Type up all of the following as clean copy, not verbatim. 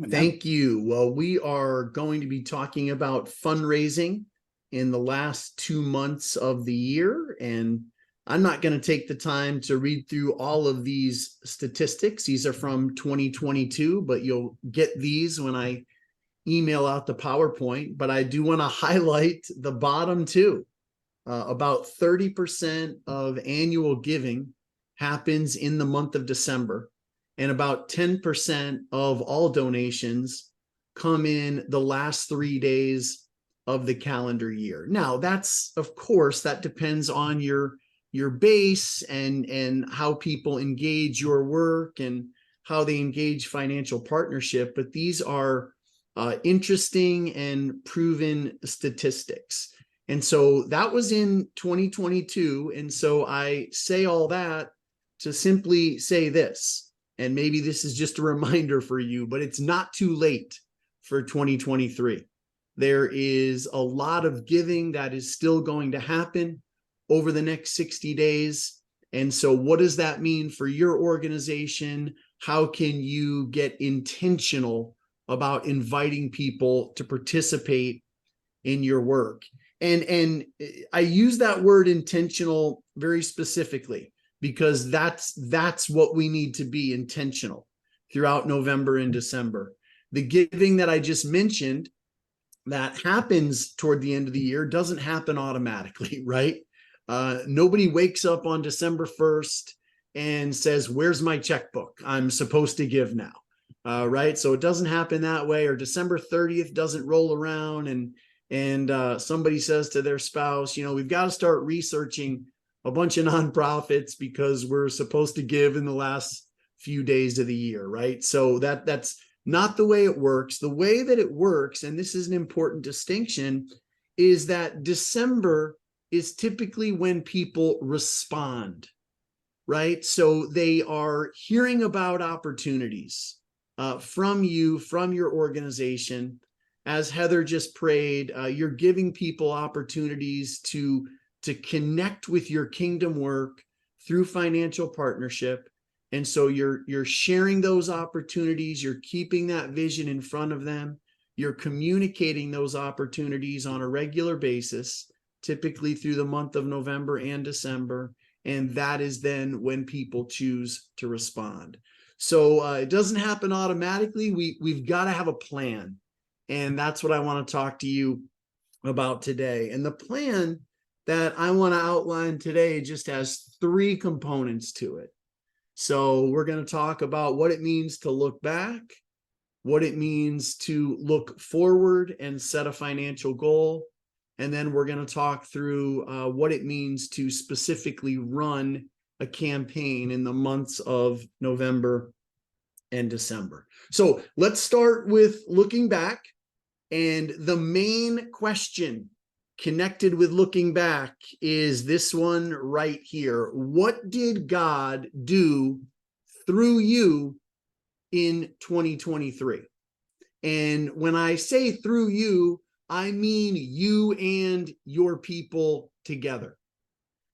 Thank you. Well, we are going to be talking about fundraising in the last 2 months of the year. And I'm not going to take the time to read through all of these statistics. These are from 2022, but you'll get these when I email out the PowerPoint. But I do want to highlight the bottom two. About 30% of annual giving happens in the month of December. And about 10% of all donations come in the last 3 days of the calendar year. Now, that's, of course, that depends on your base and how people engage your work and how they engage financial partnership. But these are interesting and proven statistics. And so that was in 2022. And so I say all that to simply say this. And maybe this is just a reminder for you, but it's not too late for 2023. There is a lot of giving that is still going to happen over the next 60 days. And so what does that mean for your organization? How can you get intentional about inviting people to participate in your work? And I use that word intentional very specifically, because that's what we need to be intentional throughout November and December. The giving that I just mentioned that happens toward the end of the year doesn't happen automatically, right? Nobody wakes up on December 1st and says, where's my checkbook? I'm supposed to give now, right? So it doesn't happen that way. Or December 30th doesn't roll around and somebody says to their spouse, we've got to start researching a bunch of nonprofits because we're supposed to give in the last few days of the year, right? So that's not the way it works. The way that it works, and this is an important distinction, is that December is typically when people respond, right? So they are hearing about opportunities from you, from your organization. As Heather just prayed, you're giving people opportunities to connect with your kingdom work through financial partnership. And so you're sharing those opportunities, you're keeping that vision in front of them, you're communicating those opportunities on a regular basis, typically through the month of November and December. And that is then when people choose to respond. So it doesn't happen automatically. We've got to have a plan. And that's what I want to talk to you about today. And the plan that I want to outline today just has 3 components to it. So we're going to talk about what it means to look back, what it means to look forward and set a financial goal, and then we're going to talk through what it means to specifically run a campaign in the months of November and December. So let's start with looking back. And the main question connected with looking back is this one right here. What did God do through you in 2023? And when I say through you, I mean you and your people together.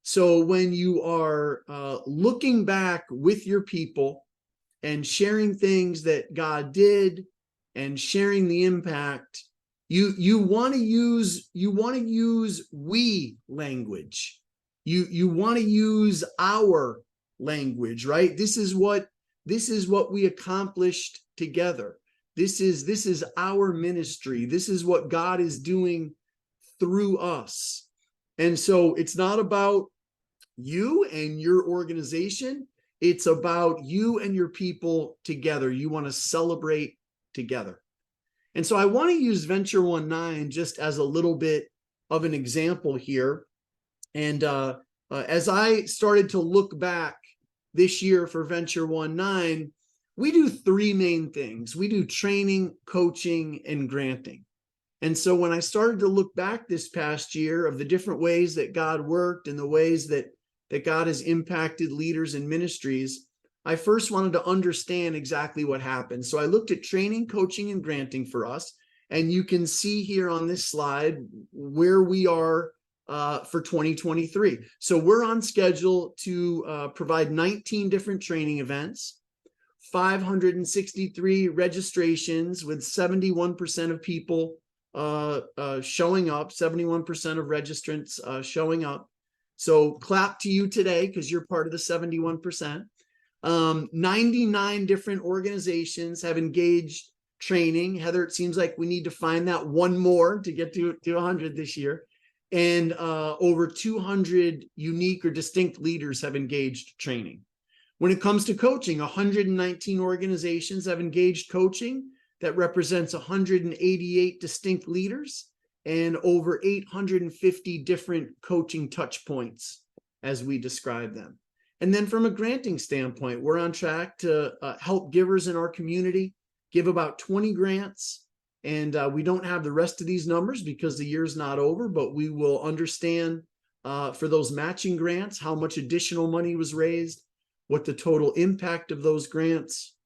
So when you are looking back with your people and sharing things that God did and sharing the impact, you want to use we language. You want to use our language, right? This is what we accomplished together. This is our ministry. This is what God is doing through us. And so it's not about you and your organization. It's about you and your people together. You want to celebrate together. And so I want to use Venture 19 just as a little bit of an example here. And as I started to look back this year for Venture 19, we do 3 main things. We do training, coaching, and granting. And so when I started to look back this past year of the different ways that God worked and the ways that God has impacted leaders and ministries, I first wanted to understand exactly what happened. So I looked at training, coaching, and granting for us. And you can see here on this slide where we are for 2023. So we're on schedule to provide 19 different training events, 563 registrations with 71% of people showing up, 71% of registrants showing up. So clap to you today because you're part of the 71%. 99 different organizations have engaged training. Heather, it seems like we need to find that one more to get to 100 this year. And over 200 unique or distinct leaders have engaged training. When it comes to coaching, 119 organizations have engaged coaching. That represents 188 distinct leaders and over 850 different coaching touch points as we describe them. And then from a granting standpoint, we're on track to help givers in our community give about 20 grants. And we don't have the rest of these numbers because the year's not over, but we will understand for those matching grants, how much additional money was raised, what the total impact of those grants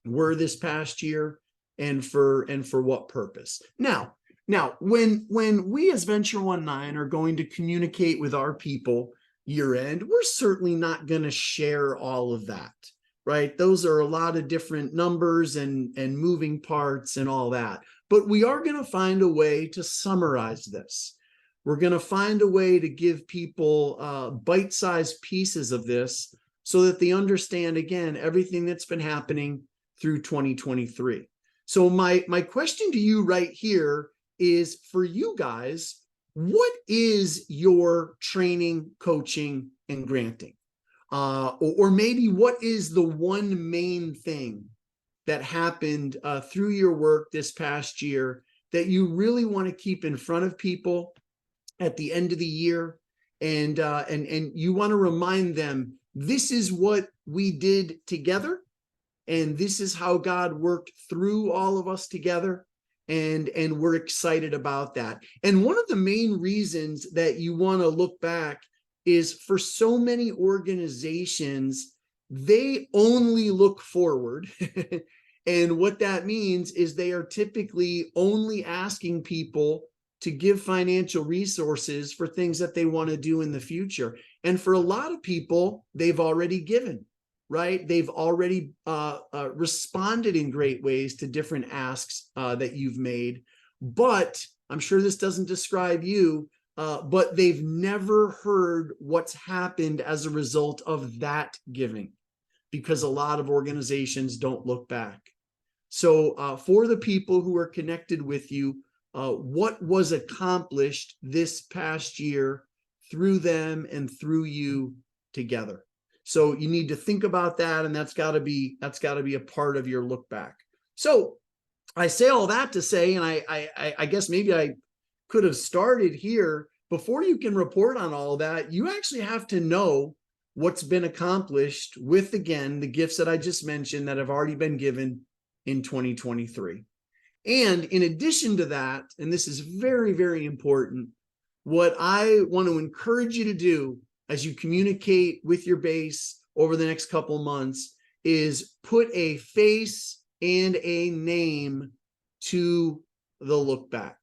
were this past year, and for what purpose. Now, when we as Venture 19 are going to communicate with our people year end, we're certainly not going to share all of that, right? Those are a lot of different numbers and moving parts and all that. But we are going to find a way to summarize this. We're going to find a way to give people bite-sized pieces of this so that they understand, again, everything that's been happening through 2023. So my question to you right here is, for you guys, what is your training, coaching, and granting? Or maybe what is the one main thing that happened through your work this past year that you really want to keep in front of people at the end of the year, and you want to remind them, this is what we did together, and this is how God worked through all of us together, and we're excited about that. And one of the main reasons that you want to look back is, for so many organizations, they only look forward. And what that means is they are typically only asking people to give financial resources for things that they want to do in the future. And for a lot of people, they've already given, right? They've already responded in great ways to different asks that you've made. But I'm sure this doesn't describe you, but they've never heard what's happened as a result of that giving, because a lot of organizations don't look back. So for the people who are connected with you, what was accomplished this past year through them and through you together? So you need to think about that, and that's got to be a part of your look back. So I say all that to say, and I guess maybe I could have started here. Before you can report on all that, you actually have to know what's been accomplished with, again, the gifts that I just mentioned that have already been given in 2023. And in addition to that, and this is very, very important, what I want to encourage you to do as you communicate with your base over the next couple of months is put a face and a name to the look back.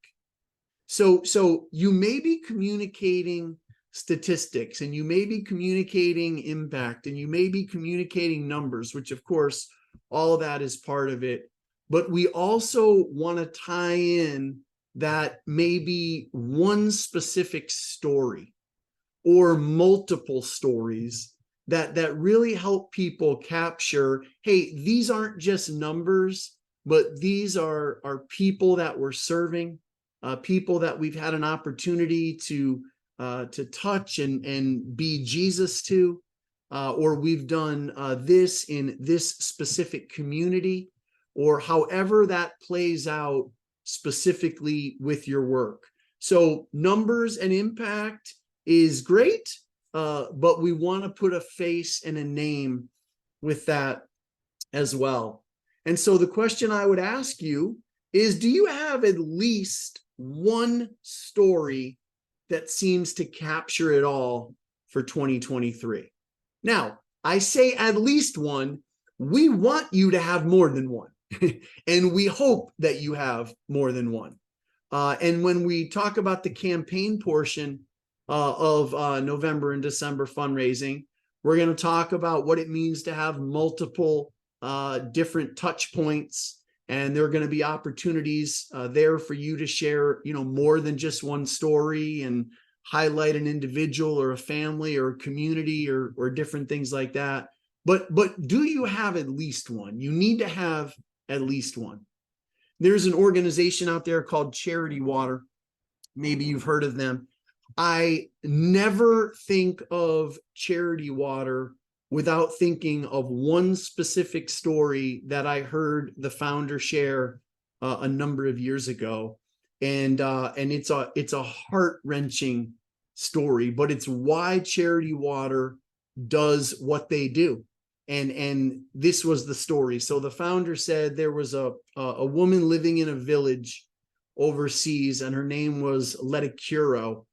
So you may be communicating statistics, and you may be communicating impact, and you may be communicating numbers, which of course, all of that is part of it. But we also want to tie in that maybe one specific story or multiple stories that really help people capture, hey, these aren't just numbers, but these are people that we're serving, people that we've had an opportunity to touch and be Jesus to, or we've done this in this specific community, or however that plays out specifically with your work. So numbers and impact is great, but we want to put a face and a name with that as well. And so the question I would ask you is, do you have at least one story that seems to capture it all for 2023? Now, I say at least one. We want you to have more than one. And we hope that you have more than one. And when we talk about the campaign portion of November and December fundraising, we're going to talk about what it means to have multiple different touch points, and there are going to be opportunities there for you to share, more than just one story and highlight an individual or a family or a community or different things like that. But do you have at least one? You need to have at least one. There's an organization out there called Charity Water. Maybe you've heard of them. I never think of Charity Water without thinking of one specific story that I heard the founder share a number of years ago. And it's a heart-wrenching story, but it's why Charity Water does what they do. And this was the story. So the founder said there was a woman living in a village overseas, and her name was Leticuro.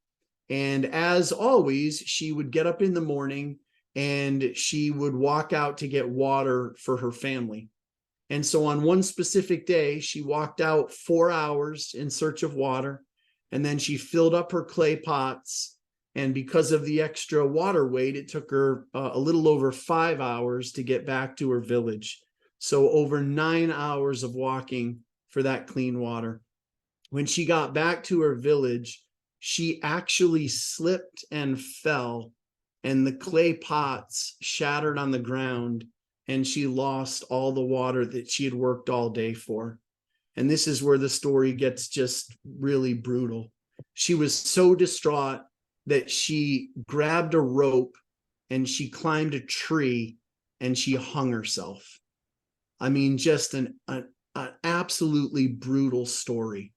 And as always, she would get up in the morning and she would walk out to get water for her family. And so on one specific day, she walked out 4 hours in search of water, and then she filled up her clay pots. And because of the extra water weight, it took her a little over 5 hours to get back to her village. So over 9 hours of walking for that clean water. When she got back to her village, she actually slipped and fell, and the clay pots shattered on the ground, and she lost all the water that she had worked all day for. And this is where the story gets just really brutal. She was so distraught that she grabbed a rope and she climbed a tree and she hung herself. I mean, just an absolutely brutal story,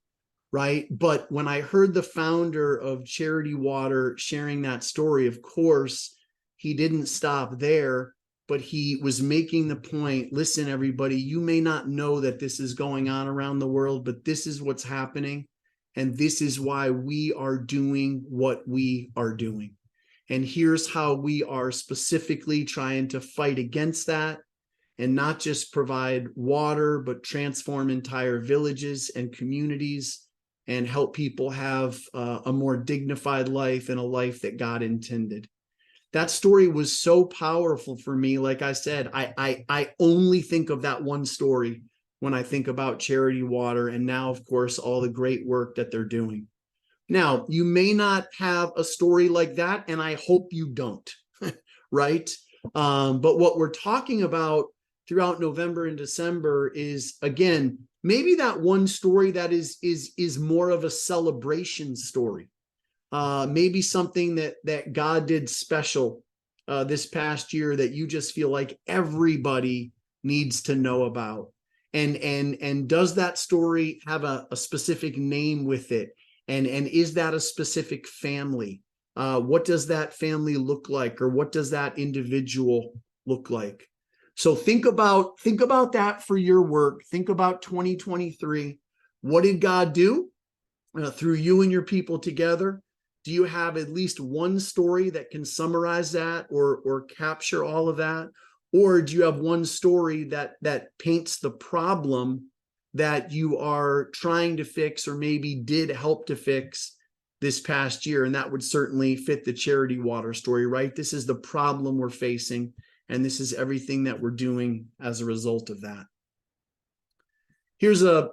right? But when I heard the founder of Charity Water sharing that story, of course, he didn't stop there, but he was making the point, listen, everybody, you may not know that this is going on around the world, but this is what's happening. And this is why we are doing what we are doing. And here's how we are specifically trying to fight against that, and not just provide water, but transform entire villages and communities and help people have a more dignified life and a life that God intended. That story was so powerful for me. Like I said, I only think of that one story when I think about Charity Water, and now, of course, all the great work that they're doing. Now, you may not have a story like that, and I hope you don't, right? But what we're talking about throughout November and December is, again, maybe that one story that is more of a celebration story. Maybe something that God did special this past year that you just feel like everybody needs to know about. And does that story have a specific name with it? And is that a specific family? What does that family look like, or what does that individual look like? So think about that for your work. Think about 2023. What did God do through you and your people together? Do you have at least one story that can summarize that or capture all of that? Or do you have one story that paints the problem that you are trying to fix, or maybe did help to fix this past year? And that would certainly fit the Charity Water story, right? This is the problem we're facing, and this is everything that we're doing as a result of that. Here's a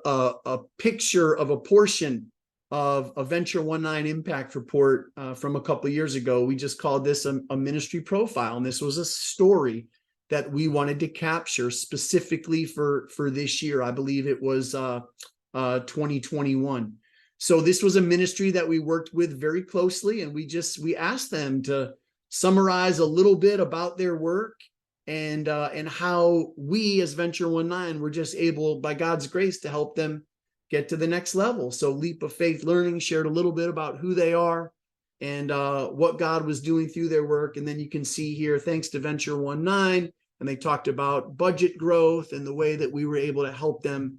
picture of a portion of a Venture 19 impact report from a couple of years ago. We just called this a ministry profile, and this was a story that we wanted to capture specifically for this year. I believe it was 2021. So this was a ministry that we worked with very closely, and we asked them to summarize a little bit about their work and how we as Venture 19 were just able, by God's grace, to help them get to the next level. So Leap of Faith Learning shared a little bit about who they are and what God was doing through their work. And then you can see here, thanks to Venture 19, and they talked about budget growth and the way that we were able to help them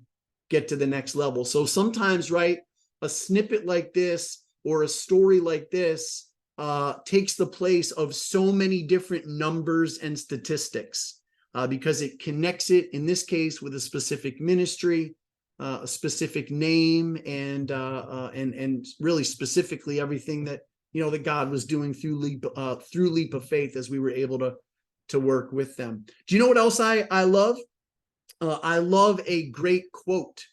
get to the next level. So sometimes, right, a snippet like this or a story like this takes the place of so many different numbers and statistics because it connects it, in this case, with a specific ministry, a specific name, and really specifically everything that that God was doing through Leap of Faith as we were able to work with them. Do you know what else I love? I love a great quote.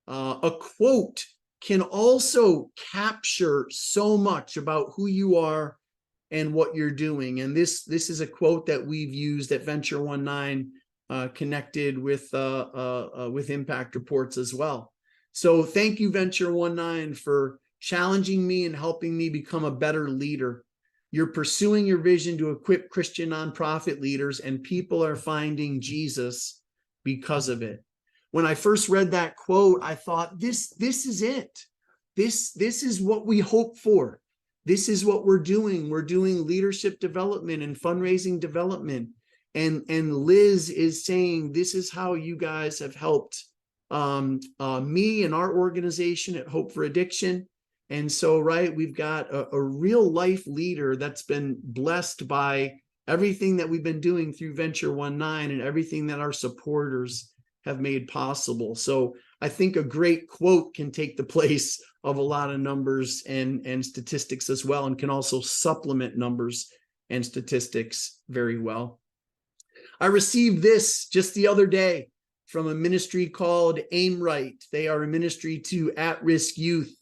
A quote can also capture so much about who you are and what you're doing. And this is a quote that we've used at Venture 19, connected with Impact Reports as well. So thank you, Venture 19, for challenging me and helping me become a better leader. You're pursuing your vision to equip Christian nonprofit leaders, and people are finding Jesus because of it. When I first read that quote, I thought, this is it. This is what we hope for. This is what we're doing. We're doing leadership development and fundraising development. And Liz is saying, this is how you guys have helped me and our organization at Hope for Addiction. And so, right, we've got a real life leader that's been blessed by everything that we've been doing through Venture 19 and everything that our supporters have made possible. So I think a great quote can take the place of a lot of numbers and statistics as well, and can also supplement numbers and statistics very well. I received this just the other day from a ministry called Aim Right. They are a ministry to at-risk youth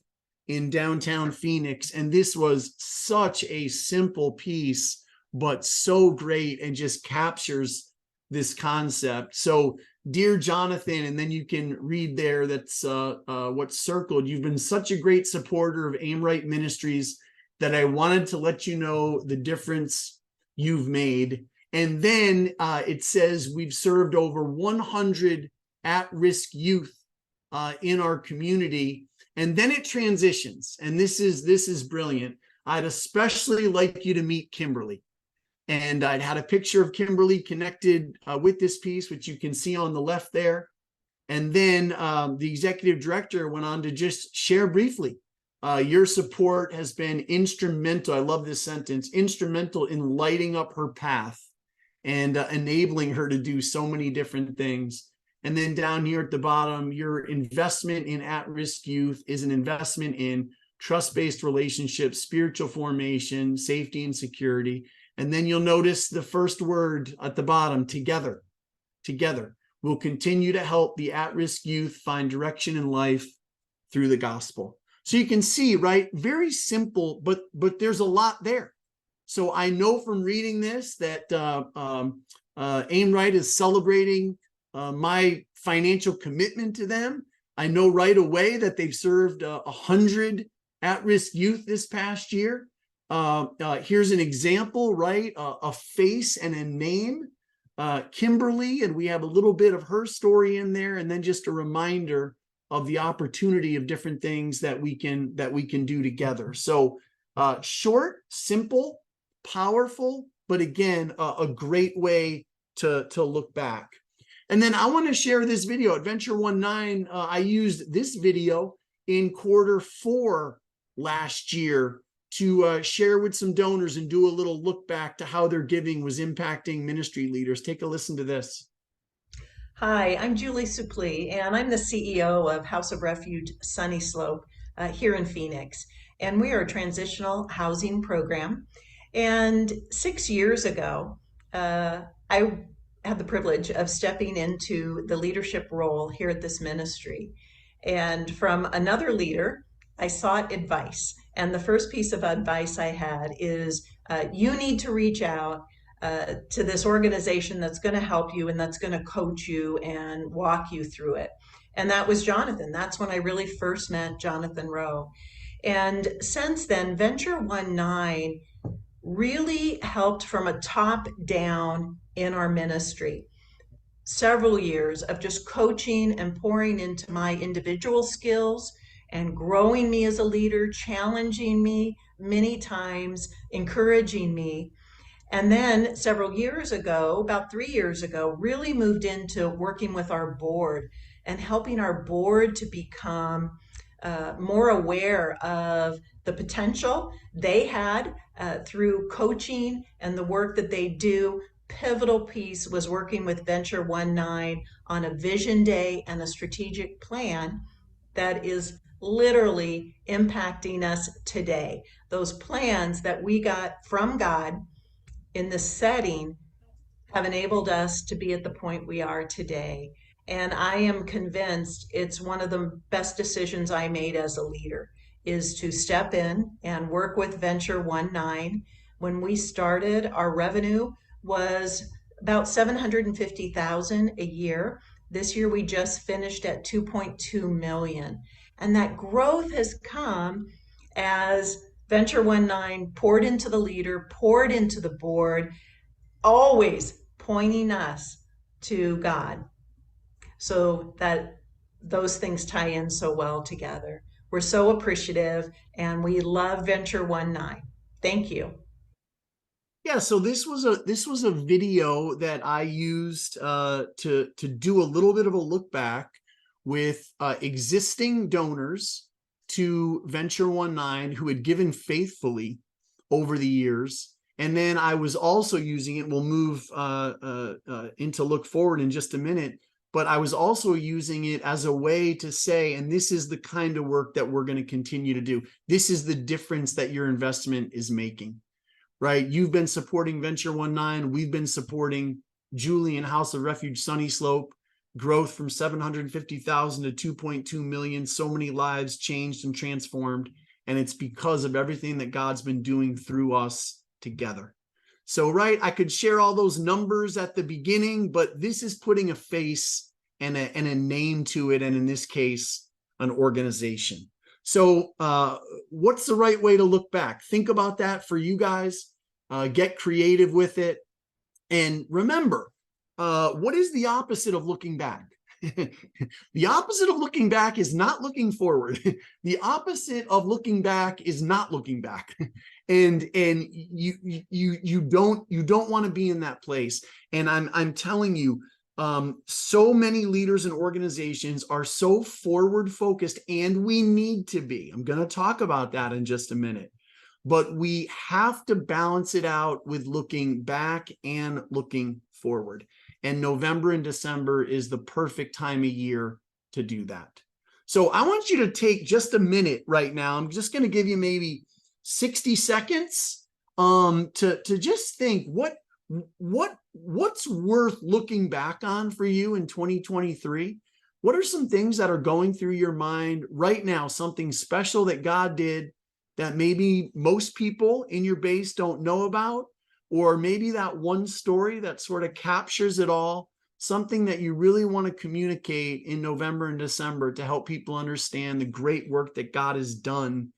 in downtown Phoenix. And this was such a simple piece, but so great, and just captures this concept. So, dear Jonathan, and then you can read there, that's what's circled. You've been such a great supporter of Aim Right Ministries that I wanted to let you know the difference you've made. And then it says we've served over 100 at-risk youth in our community. And then it transitions, and this is brilliant. I'd especially like you to meet Kimberly. And I'd had a picture of Kimberly connected with this piece, which you can see on the left there. And then the executive director went on to just share briefly, your support has been instrumental. I love this sentence, instrumental in lighting up her path and enabling her to do so many different things. And then down here at the bottom, your investment in at-risk youth is an investment in trust-based relationships, spiritual formation, safety and security. And then you'll notice the first word at the bottom, together. Together. We'll continue to help the at-risk youth find direction in life through the gospel. So you can see, right, very simple, but there's a lot there. So I know from reading this that Aim Right is celebrating my financial commitment to them. I know right away that they've served 100 at-risk youth this past year. Here's an example, right? A face and a name, Kimberly, and we have a little bit of her story in there, and then just a reminder of the opportunity of different things that we can do together. So short, simple, powerful, but again, a great way to look back. And then I want to share this video at Venture 19. I used this video in Q4 last year to share with some donors and do a little look back to how their giving was impacting ministry leaders. Take a listen to this. Hi, I'm Julie Suplee, and I'm the CEO of House of Refuge Sunny Slope here in Phoenix. And we are a transitional housing program. And 6 years ago, I had the privilege of stepping into the leadership role here at this ministry. And from another leader, I sought advice. And the first piece of advice I had is you need to reach out to this organization that's going to help you and that's going to coach you and walk you through it. And that was Jonathan. That's when I really first met Jonathan Rowe. And since then, Venture 19 really helped from a top down in our ministry. Several years of just coaching and pouring into my individual skills and growing me as a leader, challenging me many times, encouraging me. And then several years ago, about 3 years ago, really moved into working with our board and helping our board to become more aware of the potential they had through coaching and the work that they do. Pivotal piece was working with Venture 19 on a vision day and a strategic plan that is literally impacting us today. Those plans that we got from God in this setting have enabled us to be at the point we are today. And I am convinced it's one of the best decisions I made as a leader is to step in and work with Venture 19. When we started, our revenue was about 750,000 a year. This year we just finished at 2.2 million. And that growth has come as Venture 19 poured into the leader, poured into the board, always pointing us to God, so that those things tie in so well together. We're so appreciative and we love Venture 19. Thank you. Yeah, so this was a video that I used to do a little bit of a look back with existing donors to Venture 19 who had given faithfully over the years. And then I was also using it, we'll move into look forward in just a minute, but I was also using it as a way to say, and this is the kind of work that we're going to continue to do. This is the difference that your investment is making, right? You've been supporting Venture 19. We've been supporting Julie and House of Refuge Sunny Slope, growth from 750,000 to 2.2 million. So many lives changed and transformed. And it's because of everything that God's been doing through us together. So, right, I could share all those numbers at the beginning, but this is putting a face and a name to it. And in this case, an organization. So what's the right way to look back? Think about that for you guys. Get creative with it. And remember, what is the opposite of looking back? The opposite of looking back is not looking forward. The opposite of looking back is not looking back. And you don't want to be in that place. And I'm telling you, so many leaders and organizations are so forward focused, and we need to be. I'm going to talk about that in just a minute, but we have to balance it out with looking back and looking forward. And November and December is the perfect time of year to do that. So I want you to take just a minute right now. I'm just going to give you maybe 60 seconds to just think what's worth looking back on for you in 2023. What are some things that are going through your mind right now, something special that God did that maybe most people in your base don't know about, or maybe that one story that sort of captures it all, something that you really want to communicate in November and December to help people understand the great work that God has done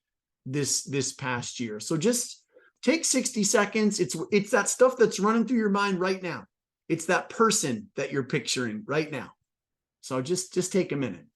this past year. So just take 60 seconds. It's that stuff that's running through your mind right now. It's that person that you're picturing right now. So just take a minute.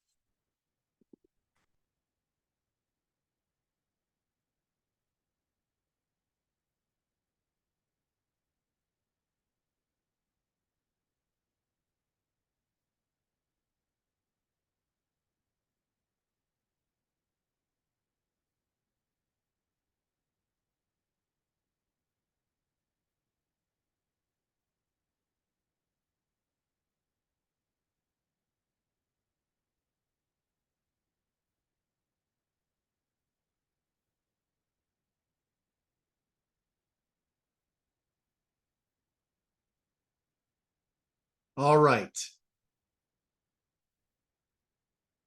All right.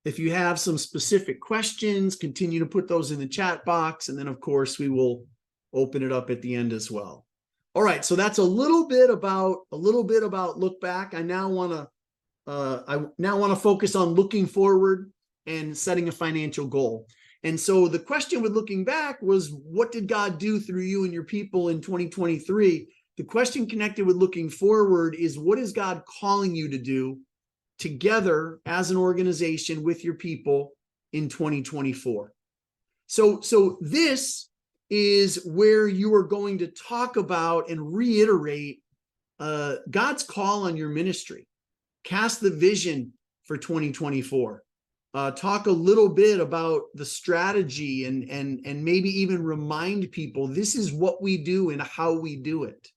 If you have some specific questions, continue to put those in the chat box. And then, of course, we will open it up at the end as well. All right. So that's a little bit about look back. I now want to focus on looking forward and setting a financial goal. And so the question with looking back was, what did God do through you and your people in 2023? The question connected with looking forward is, what is God calling you to do together as an organization with your people in 2024? So this is where you are going to talk about and reiterate God's call on your ministry. Cast the vision for 2024. Talk a little bit about the strategy and maybe even remind people this is what we do and how we do it.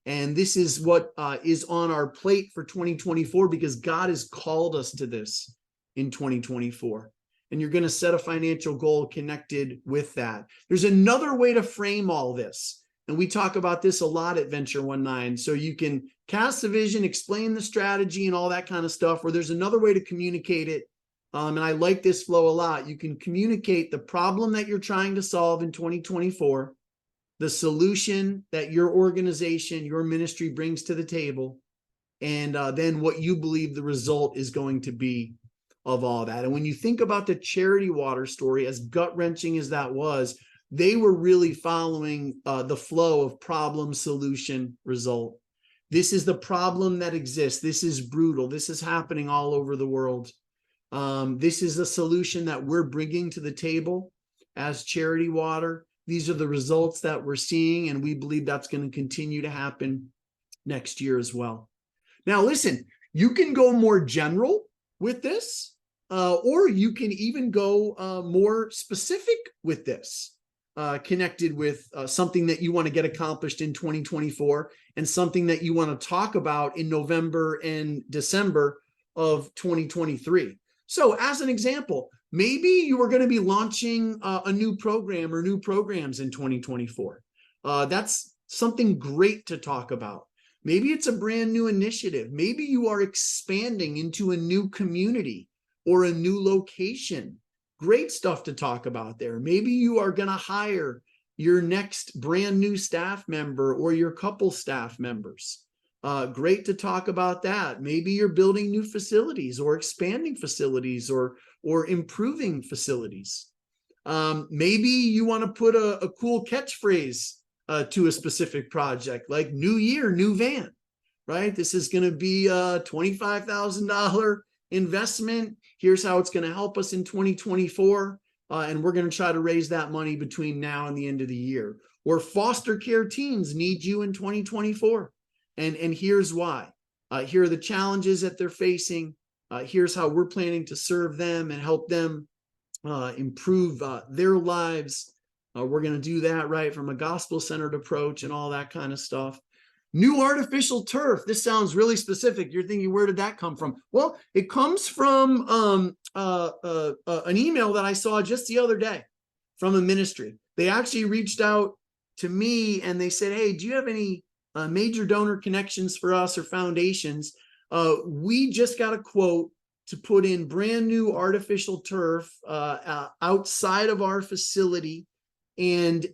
And this is what is on our plate for 2024, because God has called us to this in 2024. And you're going to set a financial goal connected with that. There's another way to frame all this. And we talk about this a lot at Venture 19. So you can cast the vision, explain the strategy and all that kind of stuff, or there's another way to communicate it. And I like this flow a lot. You can communicate the problem that you're trying to solve in 2024, the solution that your organization, your ministry brings to the table, and then what you believe the result is going to be of all that. And when you think about the Charity Water story, as gut-wrenching as that was, they were really following the flow of problem, solution, result. This is the problem that exists. This is brutal. This is happening all over the world. This is a solution that we're bringing to the table as Charity Water. These are the results that we're seeing, and we believe that's going to continue to happen next year as well. Now, listen, you can go more general with this, or you can even go more specific with this, connected with something that you want to get accomplished in 2024 and something that you want to talk about in November and December of 2023. So as an example, maybe you are going to be launching a new program or new programs in 2024. That's something great to talk about. Maybe it's a brand new initiative. Maybe you are expanding into a new community or a new location. Great stuff to talk about there. Maybe you are going to hire your next brand new staff member or your couple staff members. Great to talk about that. Maybe you're building new facilities or expanding facilities or improving facilities. Maybe you want to put a cool catchphrase to a specific project, like new year, new van, right? This is going to be a $25,000 investment. Here's how it's going to help us in 2024. And we're going to try to raise that money between now and the end of the year. Or foster care teens need you in 2024. And here's why. Here are the challenges that they're facing. Here's how we're planning to serve them and help them improve their lives. We're going to do that right from a gospel-centered approach and all that kind of stuff. New artificial turf. This sounds really specific. You're thinking, where did that come from? Well, it comes from an email that I saw just the other day from a ministry. They actually reached out to me and they said, hey, do you have any major donor connections for us or foundations? We just got a quote to put in brand new artificial turf outside of our facility. And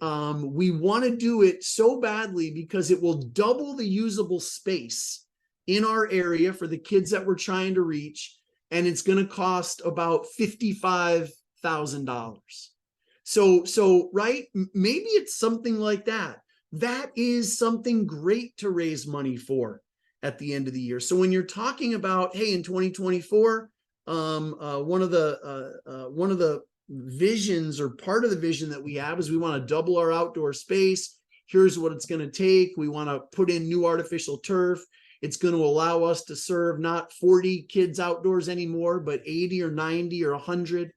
we want to do it so badly because it will double the usable space in our area for the kids that we're trying to reach. And it's going to cost about $55,000. So, right, maybe it's something like that. That is something great to raise money for at the end of the year. So when you're talking about, hey, in 2024, one of the visions or part of the vision that we have is we want to double our outdoor space. Here's what it's going to take. We want to put in new artificial turf. It's going to allow us to serve not 40 kids outdoors anymore, but 80 or 90 or 100.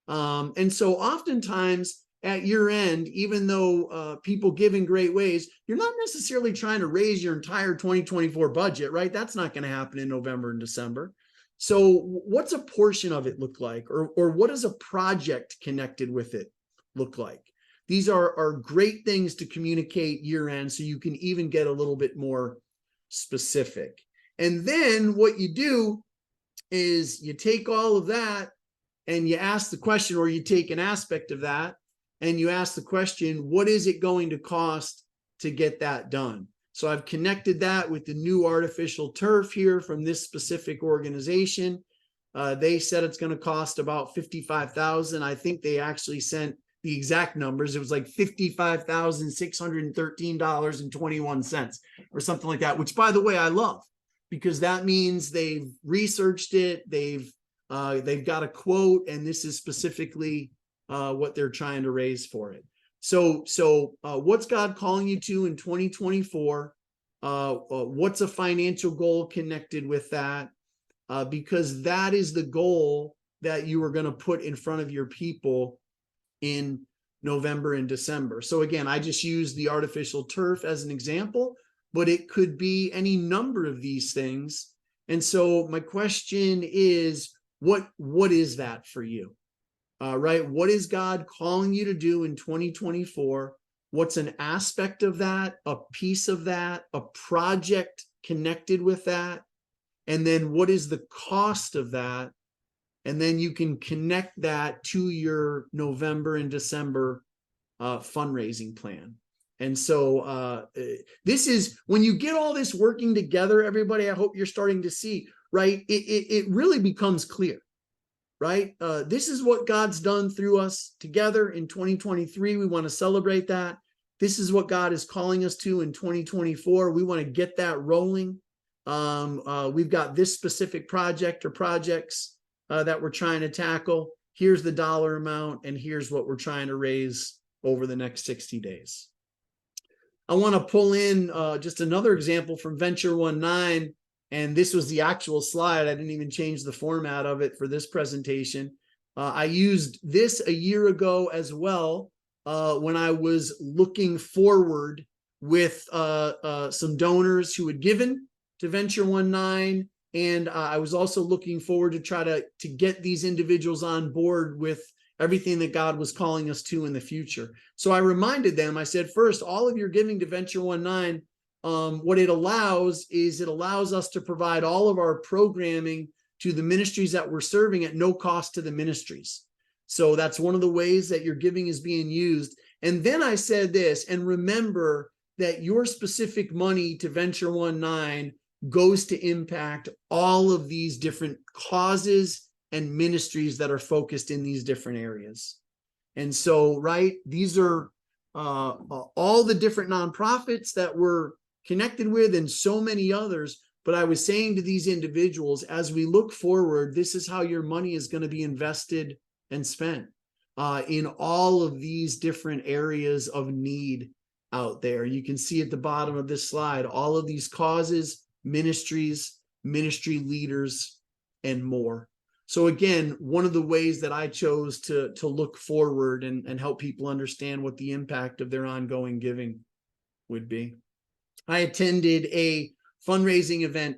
And so oftentimes at year end, even though people give in great ways, you're not necessarily trying to raise your entire 2024 budget, right? That's not going to happen in November and December. So what's a portion of it look like? Or what does a project connected with it look like? These are great things to communicate year end so you can even get a little bit more specific. And then what you do is you take all of that and you ask the question, or you take an aspect of that and you ask the question, what is it going to cost to get that done? So I've connected that with the new artificial turf here from this specific organization. They said it's going to cost about $55,000. I think they actually sent the exact numbers. It was like $55,613.21 or something like that, which, by the way, I love, because that means they've researched it. They've got a quote, and this is specifically what they're trying to raise for it. So what's God calling you to in 2024? What's a financial goal connected with that? Because that is the goal that you are going to put in front of your people in November and December. So again, I just use the artificial turf as an example, but it could be any number of these things. And so my question is, what is that for you? Right? What is God calling you to do in 2024? what's an aspect of that, a piece of that, a project connected with that, and then what is the cost of that, and then you can connect that to your November and December fundraising plan. And so this is when you get all this working together, everybody, I hope you're starting to see, right? It really becomes clear, right? This is what God's done through us together in 2023. We want to celebrate that. This is what God is calling us to in 2024. We want to get that rolling. We've got this specific project or projects that we're trying to tackle. Here's the dollar amount, and here's what we're trying to raise over the next 60 days. I want to pull in just another example from Venture 19, and this was the actual slide. I didn't even change the format of it for this presentation. I used this a year ago as well when I was looking forward with some donors who had given to Venture 19, and I was also looking forward to try to get these individuals on board with everything that God was calling us to in the future. So I reminded them, I said, first, all of your giving to Venture 19, what it allows is it allows us to provide all of our programming to the ministries that we're serving at no cost to the ministries. So that's one of the ways that your giving is being used. And then I said this, and remember that your specific money to Venture 19 goes to impact all of these different causes and ministries that are focused in these different areas. And so, right, these are all the different nonprofits that we're connected with and so many others. But I was saying to these individuals, as we look forward, this is how your money is going to be invested and spent in all of these different areas of need out there. You can see at the bottom of this slide, all of these causes, ministries, ministry leaders, and more. So again, one of the ways that I chose to look forward and help people understand what the impact of their ongoing giving would be. I attended a fundraising event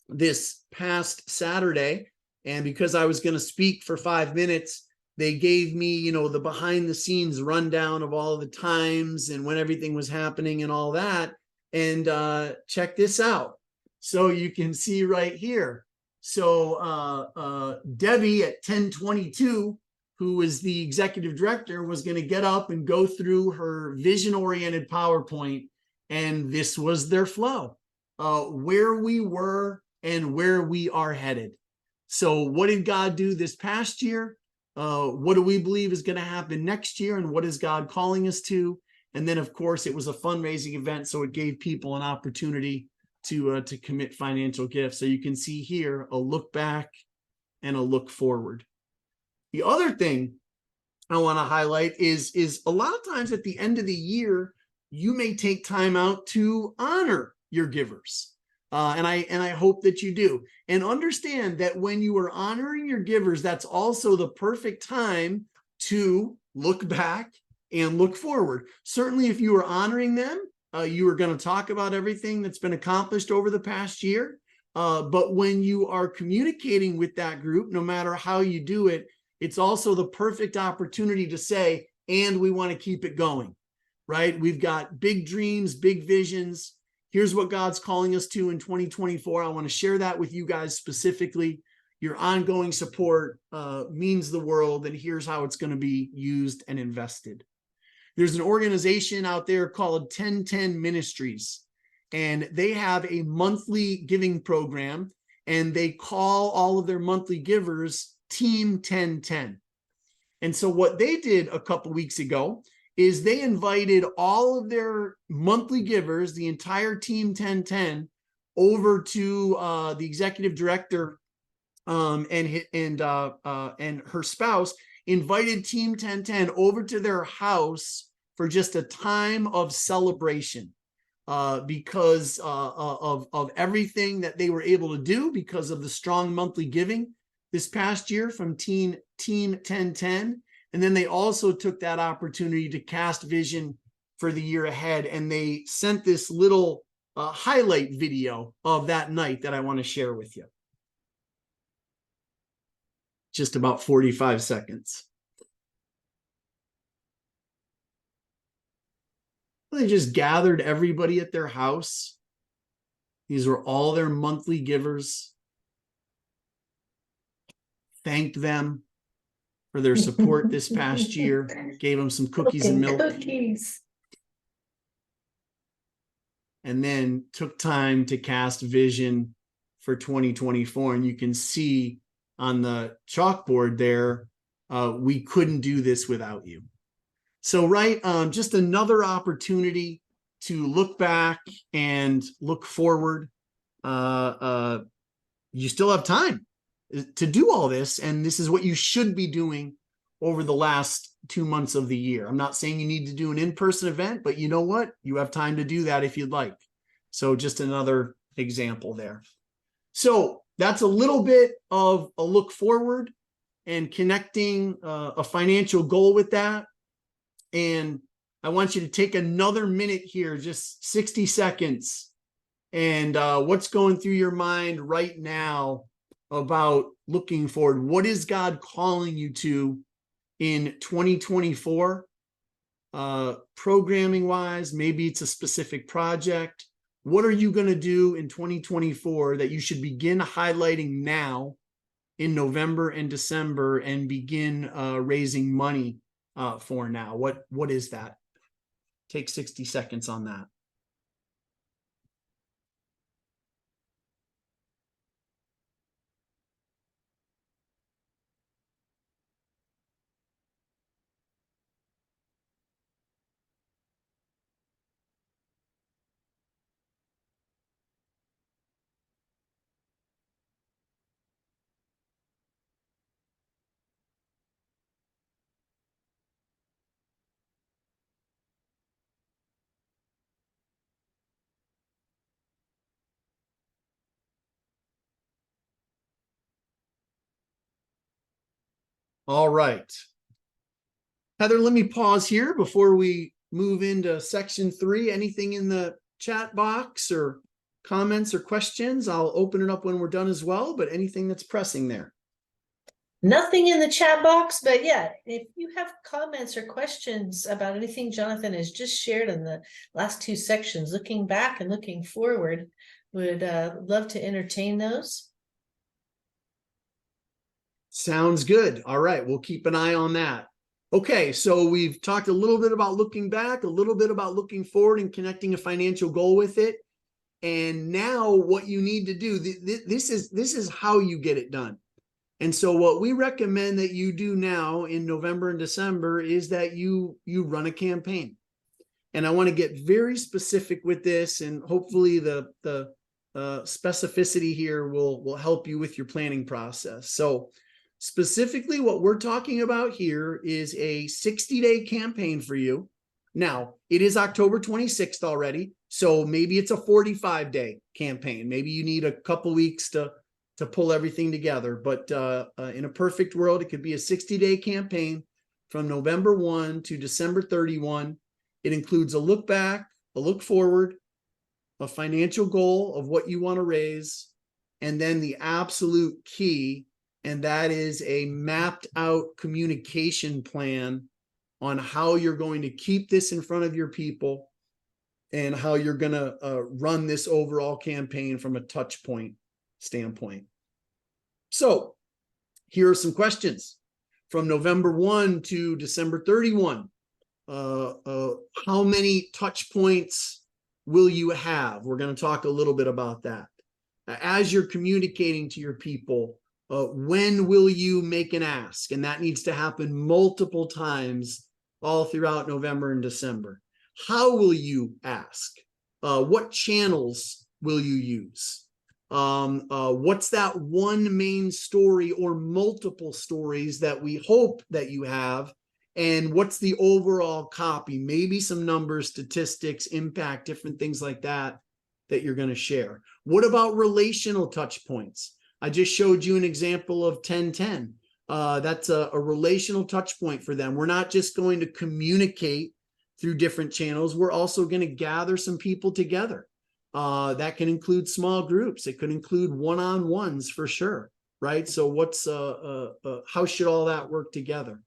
this past Saturday, and because I was going to speak for 5 minutes, they gave me, the behind the scenes rundown of all of the times and when everything was happening and all that. And check this out. So you can see right here. So Debbie at 10:22, who was the executive director, was going to get up and go through her vision-oriented PowerPoint, and this was their flow, where we were and where we are headed. So what did God do this past year? What do we believe is going to happen next year, and what is God calling us to? And then, of course, it was a fundraising event, so it gave people an opportunity to commit financial gifts. So you can see here a look back and a look forward. The other thing I want to highlight is a lot of times at the end of the year, you may take time out to honor your givers. And I hope that you do. And understand that when you are honoring your givers, that's also the perfect time to look back and look forward. Certainly, if you are honoring them, you are going to talk about everything that's been accomplished over the past year. But when you are communicating with that group, no matter how you do it, it's also the perfect opportunity to say, and we want to keep it going, right? We've got big dreams, big visions. Here's what God's calling us to in 2024. I want to share that with you guys specifically. Your ongoing support means the world, and here's how it's going to be used and invested. There's an organization out there called 1010 Ministries, and they have a monthly giving program, and they call all of their monthly givers Team 1010. And so what they did a couple weeks ago is they invited all of their monthly givers, the entire Team 1010, over to the executive director and her spouse invited Team 1010 over to their house for just a time of celebration because of everything that they were able to do because of the strong monthly giving this past year from Team 1010. And then they also took that opportunity to cast vision for the year ahead. And they sent this little highlight video of that night that I want to share with you. Just about 45 seconds. They just gathered everybody at their house. These were all their monthly givers. Thanked them for their support this past year. Gave them some cookies and milk. Cookies. And then took time to cast vision for 2024. And you can see on the chalkboard there, we couldn't do this without you. So, right, just another opportunity to look back and look forward. You still have time to do all this, and this is what you should be doing over the last 2 months of the year. I'm not saying you need to do an in-person event, but you know what? You have time to do that if you'd like. So just another example there. So that's a little bit of a look forward and connecting a financial goal with that. And I want you to take another minute here, just 60 seconds. And what's going through your mind right now about looking forward? What is God calling you to in 2024? Programming wise, maybe it's a specific project. What are you going to do in 2024 that you should begin highlighting now in November and December and begin raising money for now? What is that? Take 60 seconds on that. All right. Heather, let me pause here before we move into section 3. Anything in the chat box or comments or questions? I'll open it up when we're done as well, but anything that's pressing there? Nothing in the chat box, but yeah, if you have comments or questions about anything Jonathan has just shared in the last 2 sections, looking back and looking forward, would love to entertain those. Sounds good. All right, we'll keep an eye on that. Okay, so we've talked a little bit about looking back, a little bit about looking forward and connecting a financial goal with it. And now what you need to do, this is how you get it done. And so what we recommend that you do now in November and December is that you run a campaign. And I want to get very specific with this, and hopefully the specificity here will help you with your planning process. So specifically what we're talking about here is a 60-day campaign for you. Now, it is October 26th already, so maybe it's a 45-day campaign. Maybe you need a couple weeks to pull everything together. But in a perfect world, it could be a 60-day campaign from November 1 to December 31. It includes a look back, a look forward, a financial goal of what you want to raise, and then the absolute key, and that is a mapped out communication plan on how you're going to keep this in front of your people and how you're going to run this overall campaign from a touch point standpoint. So here are some questions from November 1 to December 31. How many touch points will you have? We're going to talk a little bit about that. As you're communicating to your people, when will you make an ask? And that needs to happen multiple times all throughout November and December. How will you ask? What channels will you use? What's that one main story or multiple stories that we hope that you have? And what's the overall copy? Maybe some numbers, statistics, impact, different things like that you're going to share. What about relational touch points? I just showed you an example of 1010. That's a relational touch point for them. We're not just going to communicate through different channels. We're also going to gather some people together. That can include small groups. It could include one-on-ones for sure, right? So what's how should all that work together?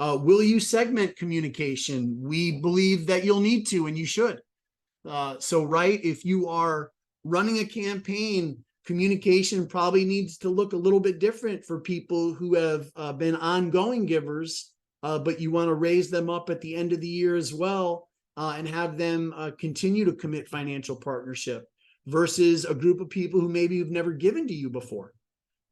Will you segment communication? We believe that you'll need to, and you should. So, right, if you are running a campaign, communication probably needs to look a little bit different for people who have been ongoing givers, but you want to raise them up at the end of the year as well, and have them continue to commit financial partnership versus a group of people who maybe have never given to you before.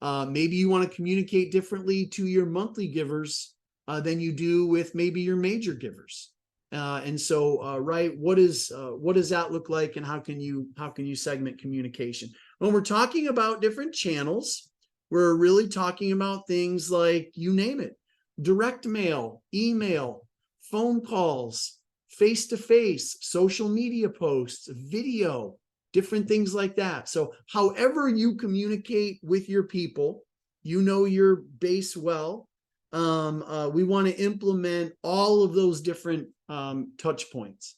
Maybe you want to communicate differently to your monthly givers than you do with maybe your major givers. And so, right, what does that look like, and how can you segment communication? When we're talking about different channels, we're really talking about things like, you name it: direct mail, email, phone calls, face-to-face, social media posts, video, different things like that. So however you communicate with your people, you know your base well. We want to implement all of those different touch points.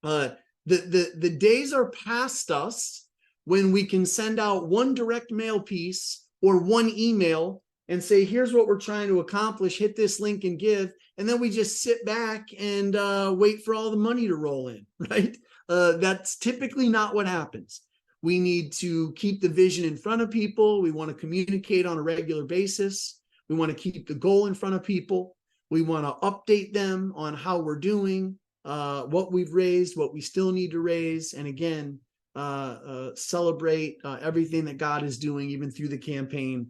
The days are past us when we can send out one direct mail piece or one email and say, here's what we're trying to accomplish, hit this link and give, and then we just sit back and wait for all the money to roll in, right? That's typically not what happens. We need to keep the vision in front of people. We want to communicate on a regular basis. We want to keep the goal in front of people. We want to update them on how we're doing, what we've raised, what we still need to raise, and again, celebrate everything that God is doing, even through the campaign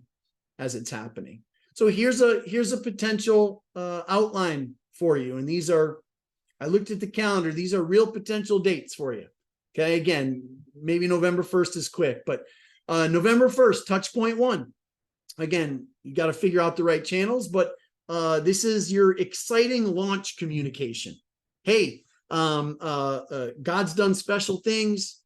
as it's happening. So here's a potential outline for you, and these are, I looked at the calendar, these are real potential dates for you. Okay, again, maybe November 1st is quick, but November 1st, touch point 1. Again, you got to figure out the right channels, but this is your exciting launch communication. Hey, God's done special things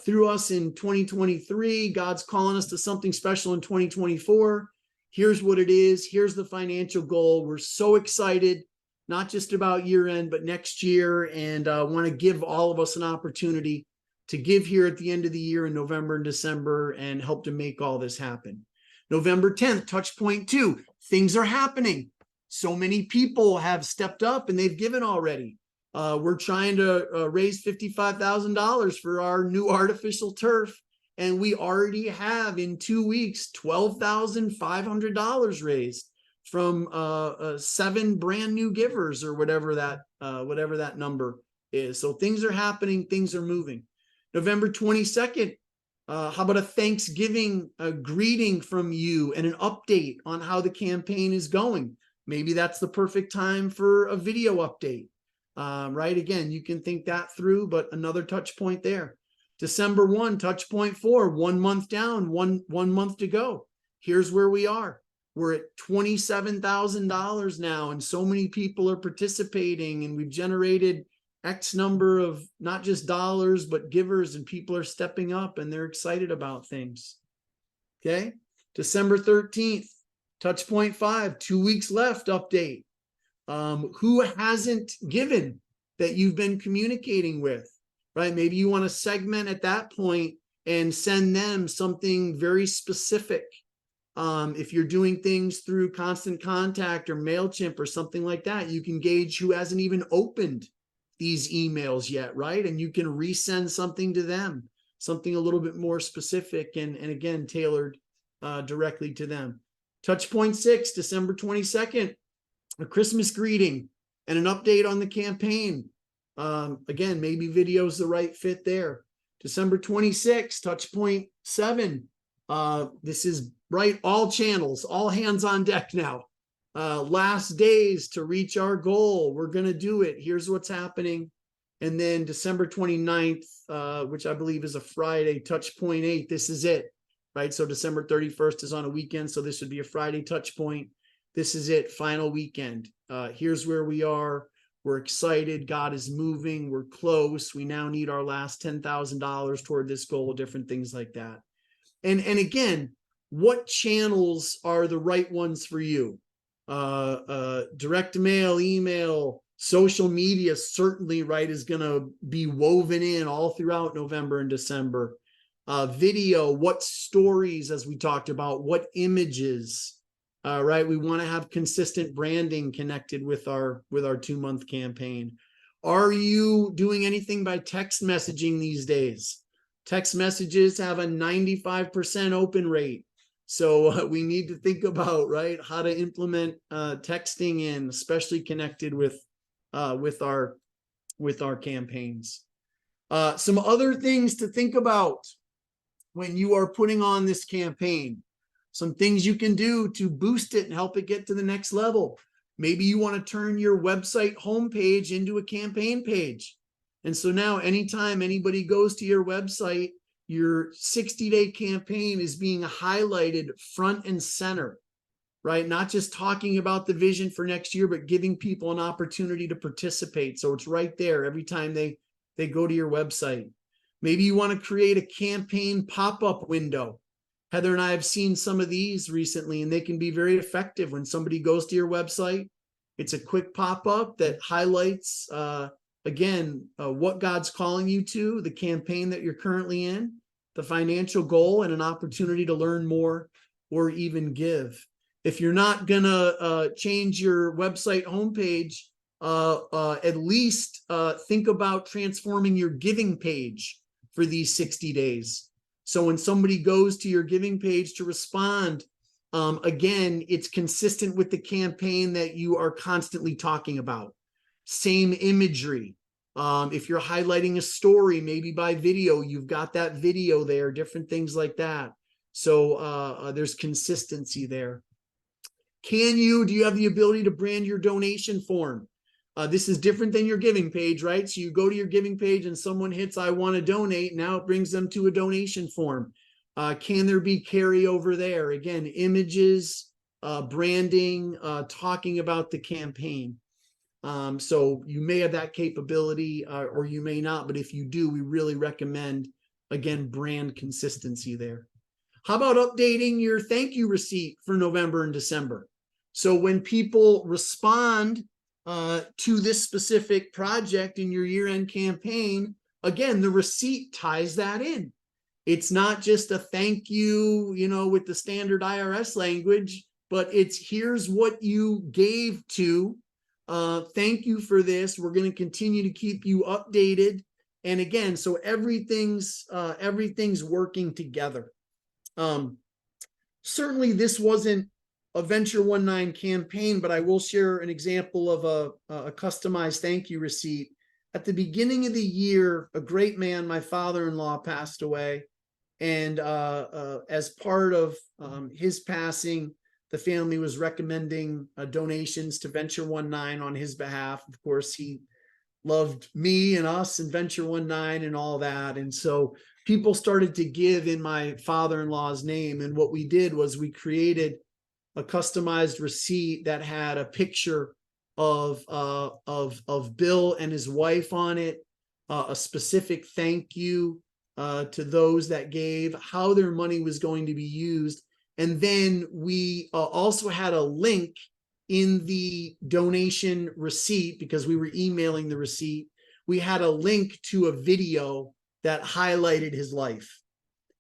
through us in 2023. God's calling us to something special in 2024. Here's what it is. Here's the financial goal. We're so excited, not just about year end, but next year, and want to give all of us an opportunity to give here at the end of the year in November and December and help to make all this happen. November 10th, touch point 2, things are happening. So many people have stepped up and they've given already. We're trying to raise $55,000 for our new artificial turf, and we already have in 2 weeks $12,500 raised from 7 brand new givers, or whatever that number is. So things are happening, things are moving. November 22nd, how about a Thanksgiving greeting from you and an update on how the campaign is going? Maybe that's the perfect time for a video update, right? Again, you can think that through, but another touch point there. December 1, touch point 4, 1 month down, one month to go. Here's where we are. We're at $27,000 now, and so many people are participating, and we've generated X number of not just dollars, but givers, and people are stepping up and they're excited about things. Okay. December 13th, touch point 5, 2 weeks left update. Who hasn't given that you've been communicating with, right? Maybe you want to segment at that point and send them something very specific. If you're doing things through Constant Contact or MailChimp or something like that, you can gauge who hasn't even opened these emails yet, right? And you can resend something to them, something a little bit more specific and again, tailored directly to them. Touch point 6, December 22nd, a Christmas greeting and an update on the campaign. Again, maybe video is the right fit there. December 26th, touch point 7. This is right, all channels, all hands on deck now. Last days to reach our goal. We're going to do it. Here's what's happening. And then December 29th, which I believe is a Friday, touch point 8. This is it, right? So December 31st is on a weekend. So this would be a Friday touch point. This is it, final weekend. Here's where we are. We're excited. God is moving. We're close. We now need our last $10,000 toward this goal, different things like that. And again, what channels are the right ones for you? Direct mail, email, social media, certainly, right, is going to be woven in all throughout November and December. Video, what stories, as we talked about, what images, right? We want to have consistent branding connected with our 2-month campaign. Are you doing anything by text messaging these days? Text messages have a 95% open rate. So we need to think about, right, how to implement texting in, especially connected with our campaigns. Some other things to think about when you are putting on this campaign. Some things you can do to boost it and help it get to the next level. Maybe you want to turn your website homepage into a campaign page. And so now anytime anybody goes to your website, your 60-day campaign is being highlighted front and center, right? Not just talking about the vision for next year, but giving people an opportunity to participate. So it's right there every time they go to your website. Maybe you want to create a campaign pop-up window. Heather and I have seen some of these recently, and they can be very effective when somebody goes to your website. It's a quick pop-up that highlights, what God's calling you to, the campaign that you're currently in, the financial goal, and an opportunity to learn more or even give. If you're not going to change your website homepage, at least think about transforming your giving page for these 60 days. So when somebody goes to your giving page to respond, again, it's consistent with the campaign that you are constantly talking about. Same imagery. If you're highlighting a story, maybe by video, you've got that video there, different things like that. So there's consistency there. Do you have the ability to brand your donation form? This is different than your giving page, right? So you go to your giving page and someone hits, I want to donate. Now it brings them to a donation form. Can there be carryover there? Again, images, branding, talking about the campaign. So you may have that capability or you may not, but if you do, we really recommend, again, brand consistency there. How about updating your thank you receipt for November and December? So when people respond to this specific project in your year-end campaign, again, the receipt ties that in. It's not just a thank you, with the standard IRS language, but it's here's what you gave to. Thank you for this. We're going to continue to keep you updated. And again, so everything's working together. Certainly this wasn't a Venture 19 campaign, but I will share an example of a customized thank you receipt. At the beginning of the year, a great man, my father-in-law, passed away. And as part of his passing, the family was recommending donations to Venture 19 on his behalf. Of course, he loved me and us and Venture 19 and all that. And so people started to give in my father-in-law's name. And what we did was we created a customized receipt that had a picture of Bill and his wife on it, a specific thank you to those that gave, how their money was going to be used. And then we also had a link in the donation receipt, because we were emailing the receipt. We had a link to a video that highlighted his life.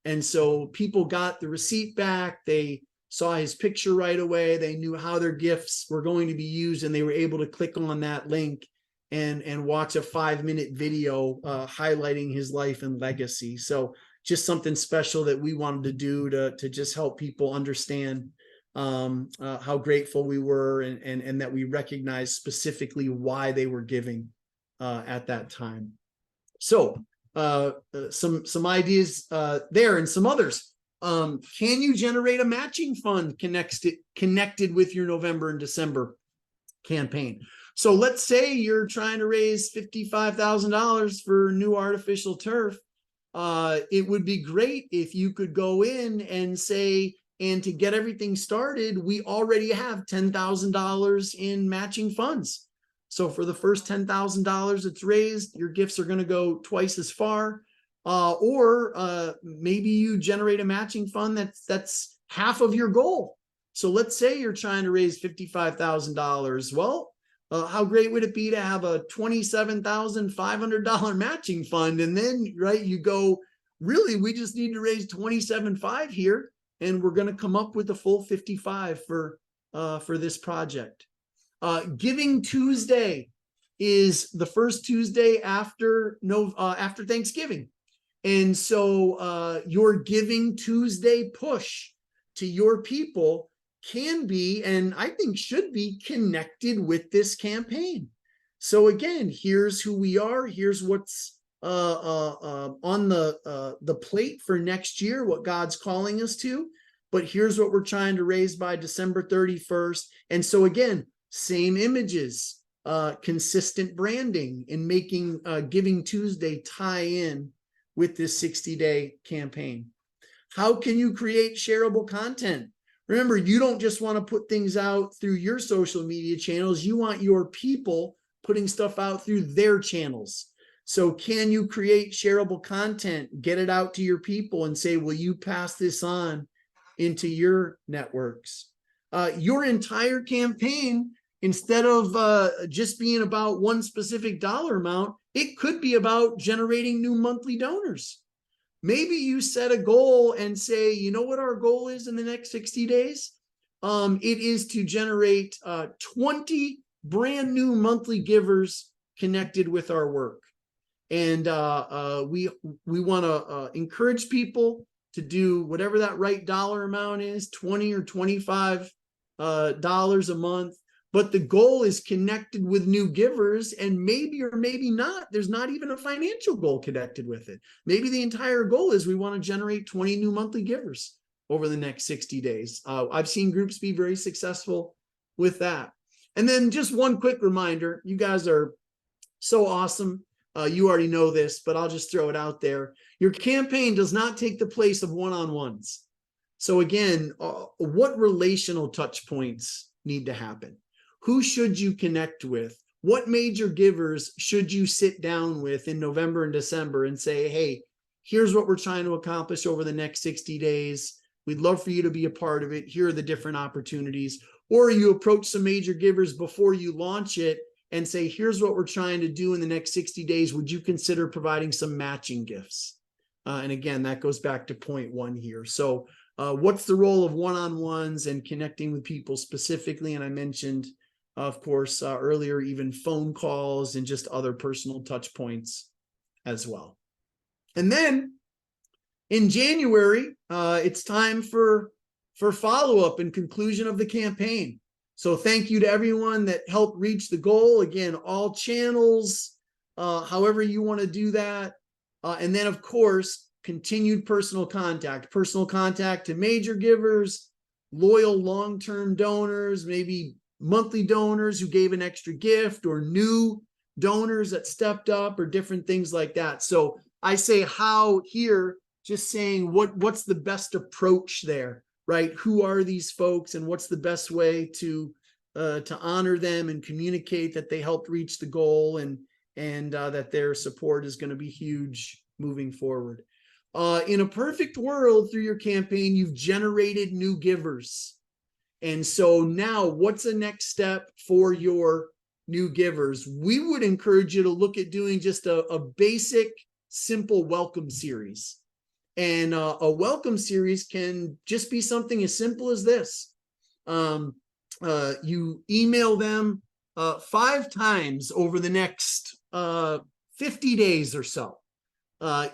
And so people got the receipt back. They saw his picture right away. They knew how their gifts were going to be used, and they were able to click on that link and watch a 5-minute video highlighting his life and legacy. So just something special that we wanted to do to just help people understand how grateful we were and that we recognized specifically why they were giving at that time. So some ideas there, and some others. Can you generate a matching fund connected with your November and December campaign? So let's say you're trying to raise $55,000 for new artificial turf. It would be great if you could go in and say, and to get everything started, we already have $10,000 in matching funds. So for the first $10,000 that's raised, your gifts are going to go twice as far. Or maybe you generate a matching fund that's half of your goal. So let's say you're trying to raise $55,000. Well, how great would it be to have a $27,500 matching fund? And then, right, you go, really, we just need to raise $27,500 here, and we're going to come up with the full $55,000 for this project. Giving Tuesday is the first Tuesday after Thanksgiving. And so your Giving Tuesday push to your people can be, and I think should be, connected with this campaign. So again, here's who we are. Here's what's on the plate for next year, what God's calling us to. But here's what we're trying to raise by December 31st. And so again, same images, consistent branding, and making Giving Tuesday tie in with this 60-day campaign. How can you create shareable content? Remember, you don't just want to put things out through your social media channels. You want your people putting stuff out through their channels. So can you create shareable content, get it out to your people and say, will you pass this on into your networks? Your entire campaign, instead of just being about one specific dollar amount, it could be about generating new monthly donors. Maybe you set a goal and say, you know what our goal is in the next 60 days? It is to generate 20 brand new monthly givers connected with our work. And we want to encourage people to do whatever that right dollar amount is, 20 or 25 dollars a month. But the goal is connected with new givers, and maybe or maybe not, there's not even a financial goal connected with it. Maybe the entire goal is we want to generate 20 new monthly givers over the next 60 days. I've seen groups be very successful with that. And then just one quick reminder, you guys are so awesome. You already know this, but I'll just throw it out there. Your campaign does not take the place of one-on-ones. So again, what relational touch points need to happen? Who should you connect with? What major givers should you sit down with in November and December and say, hey, here's what we're trying to accomplish over the next 60 days. We'd love for you to be a part of it. Here are the different opportunities. Or you approach some major givers before you launch it and say, here's what we're trying to do in the next 60 days. Would you consider providing some matching gifts? And again, that goes back to point one here. So what's the role of one-on-ones and connecting with people specifically? And I mentioned, of course, earlier, even phone calls and just other personal touch points as well. And then in January, it's time for follow-up and conclusion of the campaign. So thank you to everyone that helped reach the goal. Again, all channels, however you want to do that. And then, of course, continued personal contact to major givers, loyal long-term donors, maybe monthly donors who gave an extra gift, or new donors that stepped up, or different things like that. So I say how here, just saying what's the best approach there, right? Who are these folks, and what's the best way to honor them and communicate that they helped reach the goal, and that their support is going to be huge moving forward. In a perfect world, through your campaign, you've generated new givers. And so now what's the next step for your new givers? We would encourage you to look at doing just a basic, simple welcome series. And a welcome series can just be something as simple as this. You email them 5 times over the next 50 days or so.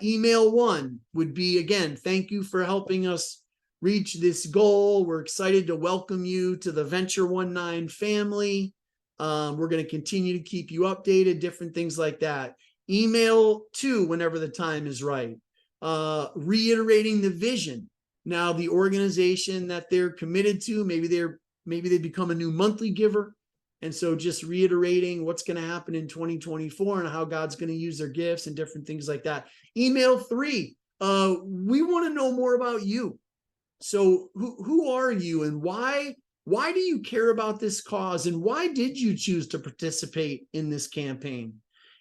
Email 1 would be, again, thank you for helping us reach this goal. We're excited to welcome you to the Venture 19 family. We're going to continue to keep you updated, different things like that. Email 2 whenever the time is right. Reiterating the vision. Now, the organization that they're committed to, maybe they become a new monthly giver. And so just reiterating what's going to happen in 2024 and how God's going to use their gifts and different things like that. Email 3, we want to know more about you. So who are you, and why do you care about this cause, and why did you choose to participate in this campaign?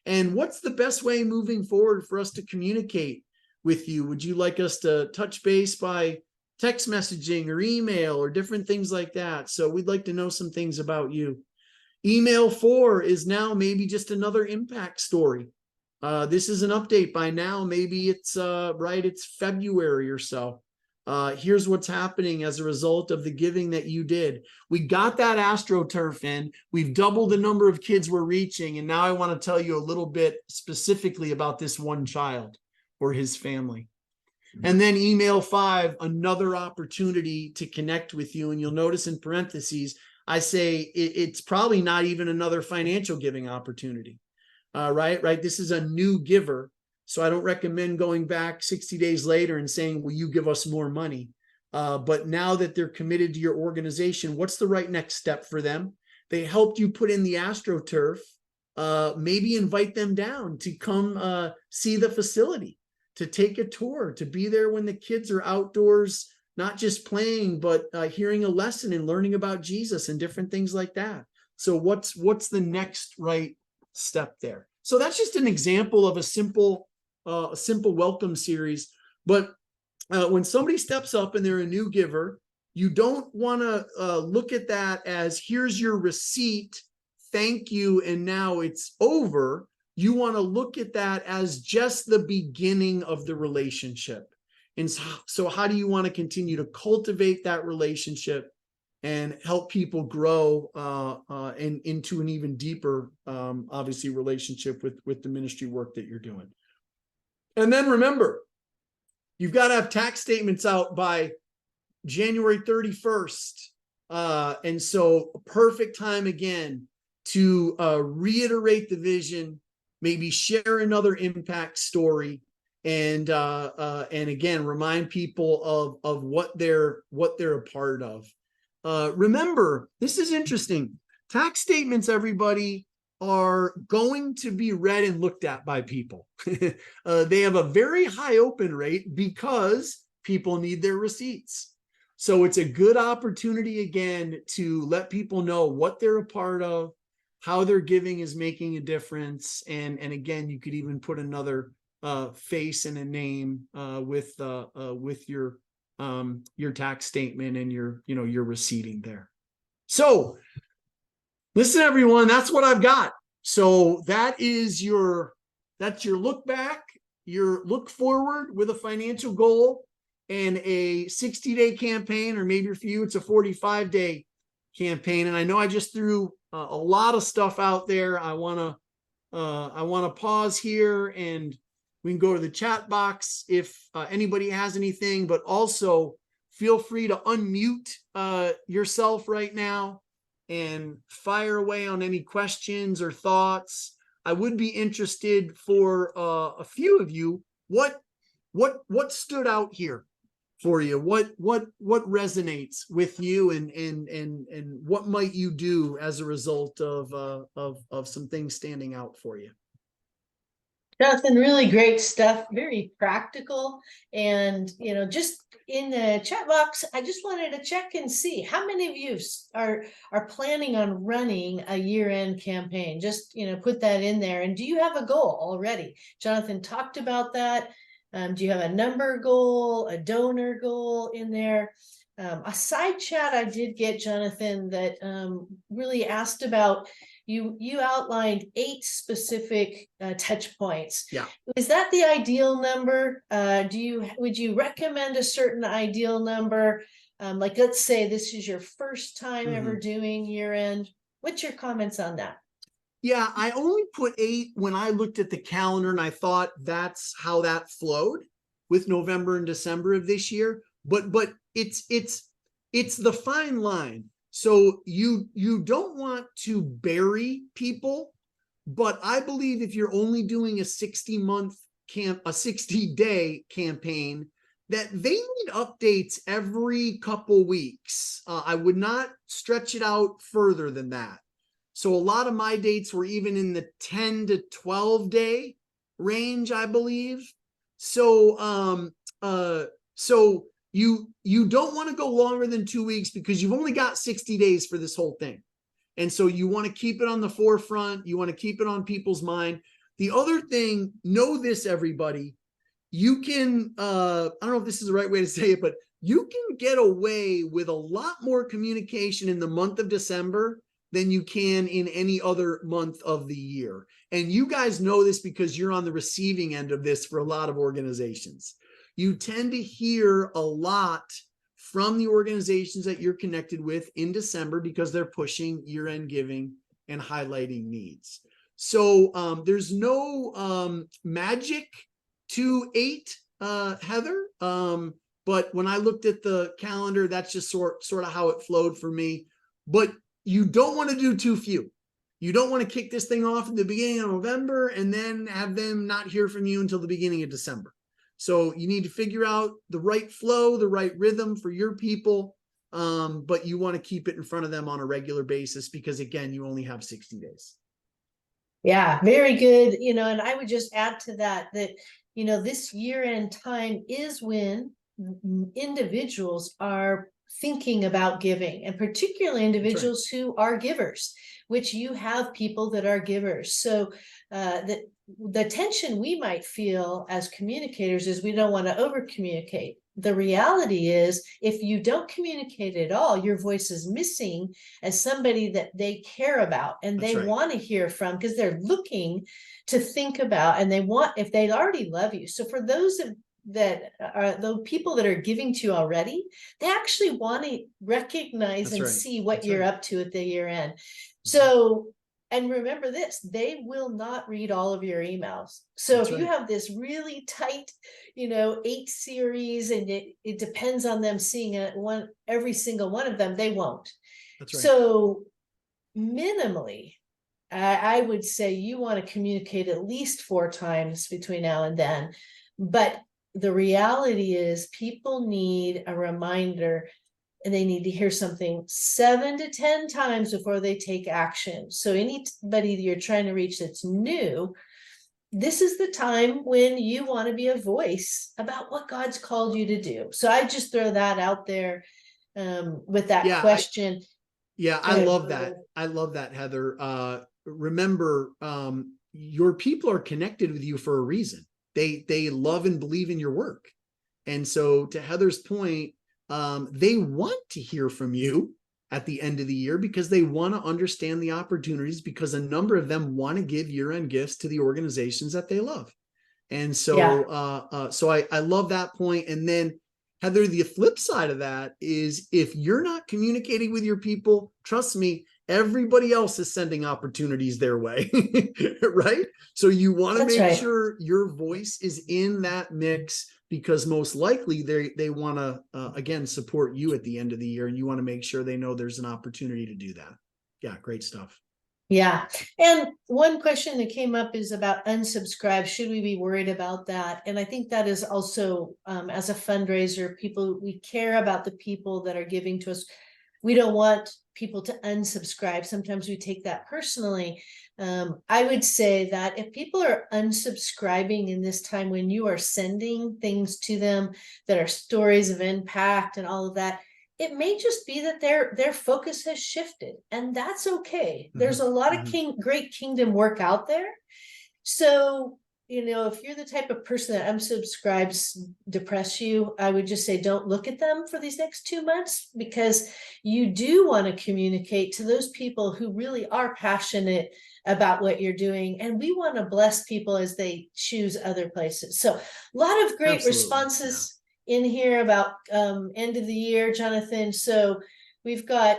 And what's the best way moving forward for us to communicate with you? Would you like us to touch base by text messaging or email or different things like that? So we'd like to know some things about you. Email 4 is now maybe just another impact story. This is an update by now. Maybe it's it's February or so. Here's what's happening as a result of the giving that you did. We got that AstroTurf in. We've doubled the number of kids we're reaching. And now I want to tell you a little bit specifically about this one child or his family. And then email 5, another opportunity to connect with you. And you'll notice in parentheses, I say it's probably not even another financial giving opportunity. Right. This is a new giver. So I don't recommend going back 60 days later and saying, will you give us more money? But now that they're committed to your organization, what's the right next step for them? They helped you put in the AstroTurf. Maybe invite them down to come see the facility, to take a tour, to be there when the kids are outdoors, not just playing, but hearing a lesson and learning about Jesus and different things like that. So what's the next right step there? So that's just an example of a simple welcome series. But when somebody steps up and they're a new giver, you don't want to look at that as here's your receipt, thank you, and now it's over. You want to look at that as just the beginning of the relationship. And so how do you want to continue to cultivate that relationship and help people grow and into an even deeper, obviously, relationship with the ministry work that you're doing? And then remember, you've got to have tax statements out by January 31st. And so a perfect time again to reiterate the vision, maybe share another impact story, and again, remind people of what they're a part of. Remember, this is interesting. Tax statements, everybody, are going to be read and looked at by people. They have a very high open rate because people need their receipts. So it's a good opportunity, again, to let people know what they're a part of, how their giving is making a difference. And again, you could even put another face and a name with your tax statement and your receipting there. So listen, everyone, that's what I've got. So that's your look back, your look forward with a financial goal and a 60-day campaign, or maybe for you, it's a 45-day campaign. And I know I just threw a lot of stuff out there. I want to pause here and we can go to the chat box if anybody has anything, but also feel free to unmute yourself right now and fire away on any questions or thoughts. I would be interested for a few of you, what stood out here for you? What resonates with you, and what might you do as a result of some things standing out for you? Jonathan, really great stuff, very practical. And, just in the chat box, I just wanted to check and see how many of you are planning on running a year-end campaign. Just, put that in there. And do you have a goal already? Jonathan talked about that. Do you have a number goal, a donor goal in there? A side chat I did get, Jonathan, that really asked about, you outlined 8 specific touch points. Yeah. Is that the ideal number? Would you recommend a certain ideal number? Like, let's say this is your first time ever doing year end. What's your comments on that? Yeah, I only put 8 when I looked at the calendar, and I thought that's how that flowed with November and December of this year. But it's the fine line. So you don't want to bury people, but I believe if you're only doing a 60-day campaign, that they need updates every couple weeks. I would not stretch it out further than that. So a lot of my dates were even in the 10 to 12 day range, I believe. So you don't want to go longer than 2 weeks because you've only got 60 days for this whole thing. And so you want to keep it on the forefront. You want to keep it on people's mind. The other thing, know this, everybody, you can, I don't know if this is the right way to say it, but you can get away with a lot more communication in the month of December than you can in any other month of the year. And you guys know this because you're on the receiving end of this for a lot of organizations. you tend to hear a lot from the organizations that you're connected with in December because they're pushing year-end giving and highlighting needs. So there's no magic to 8, Heather. But when I looked at the calendar, that's just sort of how it flowed for me. But you don't want to do too few. You don't want to kick this thing off at the beginning of November and then have them not hear from you until the beginning of December. So you need to figure out the right flow, the right rhythm for your people. But you want to keep it in front of them on a regular basis because, again, you only have 60 days. Yeah, very good. And I would just add to that, this year-end time is when individuals are thinking about giving, and particularly individuals who are givers, which you have people that are givers. So the tension we might feel as communicators is we don't want to over communicate. The reality is, if you don't communicate at all, your voice is missing as somebody that they care about and they want to hear from, because they're looking to think about, and they want, if they already love you. So for those that are the people that are giving to you already, they actually want to recognize and see what you're up to at the year end. So, and remember this, they will not read all of your emails. So if you have this really tight, 8 series, and it depends on them seeing every single one of them, they won't. So minimally, I would say you want to communicate at least 4 times between now and then. But the reality is, people need a reminder, and they need to hear something 7 to 10 times before they take action. So anybody that you're trying to reach that's new, this is the time when you want to be a voice about what God's called you to do. So I just throw that out there with that question. I love that. I love that, Heather. Remember, your people are connected with you for a reason. They love and believe in your work. And so, to Heather's point, they want to hear from you at the end of the year because they want to understand the opportunities, because a number of them want to give year-end gifts to the organizations that they love. And so, I love that point. And then, Heather, the flip side of that is, if you're not communicating with your people, trust me, everybody else is sending opportunities their way, right? So you want to make sure your voice is in that mix, because most likely they want to, again, support you at the end of the year, and you want to make sure they know there's an opportunity to do that. Yeah, great stuff. Yeah. And one question that came up is about unsubscribe. Should we be worried about that? And I think that is also, as a fundraiser, we care about the people that are giving to us. We don't want people to unsubscribe. Sometimes we take that personally. I would say that if people are unsubscribing in this time, when you are sending things to them that are stories of impact and all of that, it may just be that their focus has shifted, and that's okay. There's a lot of great kingdom work out there. So, if you're the type of person that unsubscribes depress you, I would just say don't look at them for these next 2 months, because you do want to communicate to those people who really are passionate about what you're doing. And we want to bless people as they choose other places. So a lot of great responses in here about end of the year, Jonathan. So we've got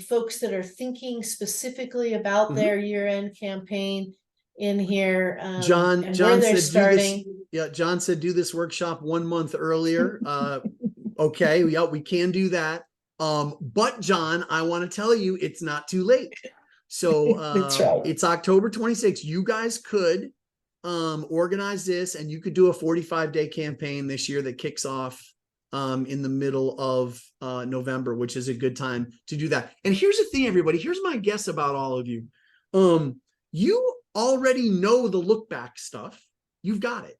folks that are thinking specifically about their year-end campaign in here. John said starting. John said do this workshop 1 month earlier. Okay, we can do that. But John, I want to tell you, it's not too late. So it's October 26th. You guys could organize this, and you could do a 45-day campaign this year that kicks off in the middle of November, which is a good time to do that. And here's the thing, everybody. Here's my guess about all of you. You already know the look back stuff. You've got it.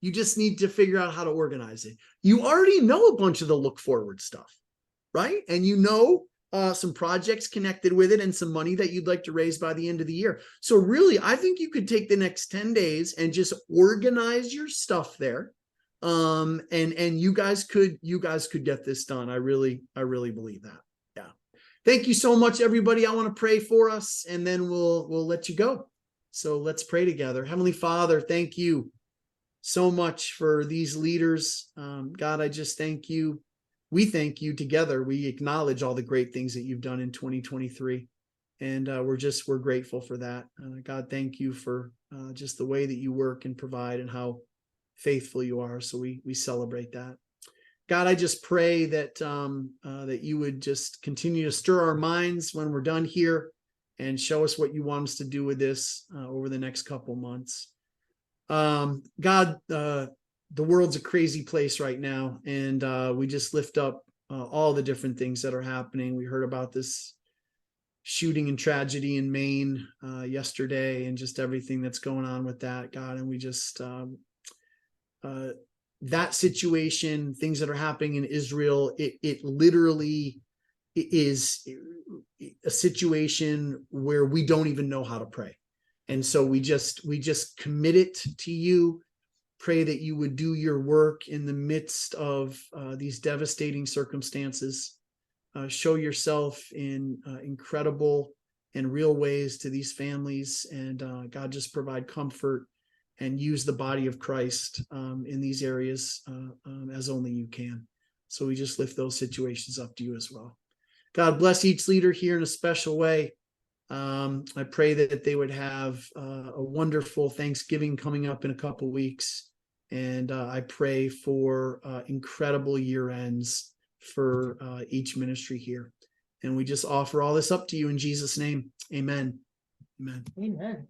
You just need to figure out how to organize it. You already know a bunch of the look forward stuff, right? And you know some projects connected with it and some money that you'd like to raise by the end of the year. So really, I think you could take the next 10 days and just organize your stuff there. And you guys could get this done. I really believe that. Yeah. Thank you so much, everybody. I want to pray for us, and then we'll let you go. So let's pray together. Heavenly Father, thank you so much for these leaders. God, I just thank you. We thank you together. We acknowledge all the great things that you've done in 2023. And we're grateful for that. God, thank you for just the way that you work and provide and how faithful you are. So we celebrate that. God, I just pray that that you would just continue to stir our minds when we're done here and show us what you want us to do with this over the next couple months. God, the world's a crazy place right now, and we just lift up all the different things that are happening. We heard about this shooting and tragedy in Maine yesterday, and just everything that's going on with that, God. And we just that situation, things that are happening in Israel, it literally is a situation where we don't even know how to pray. And so we just commit it to you, pray that you would do your work in the midst of these devastating circumstances. Show yourself in incredible and real ways to these families, and God, just provide comfort and use the body of Christ in these areas as only you can. So we just lift those situations up to you as well. God, bless each leader here in a special way. I pray that they would have a wonderful Thanksgiving coming up in a couple weeks. And I pray for incredible year ends for each ministry here. And we just offer all this up to you in Jesus' name. Amen. Amen. Amen.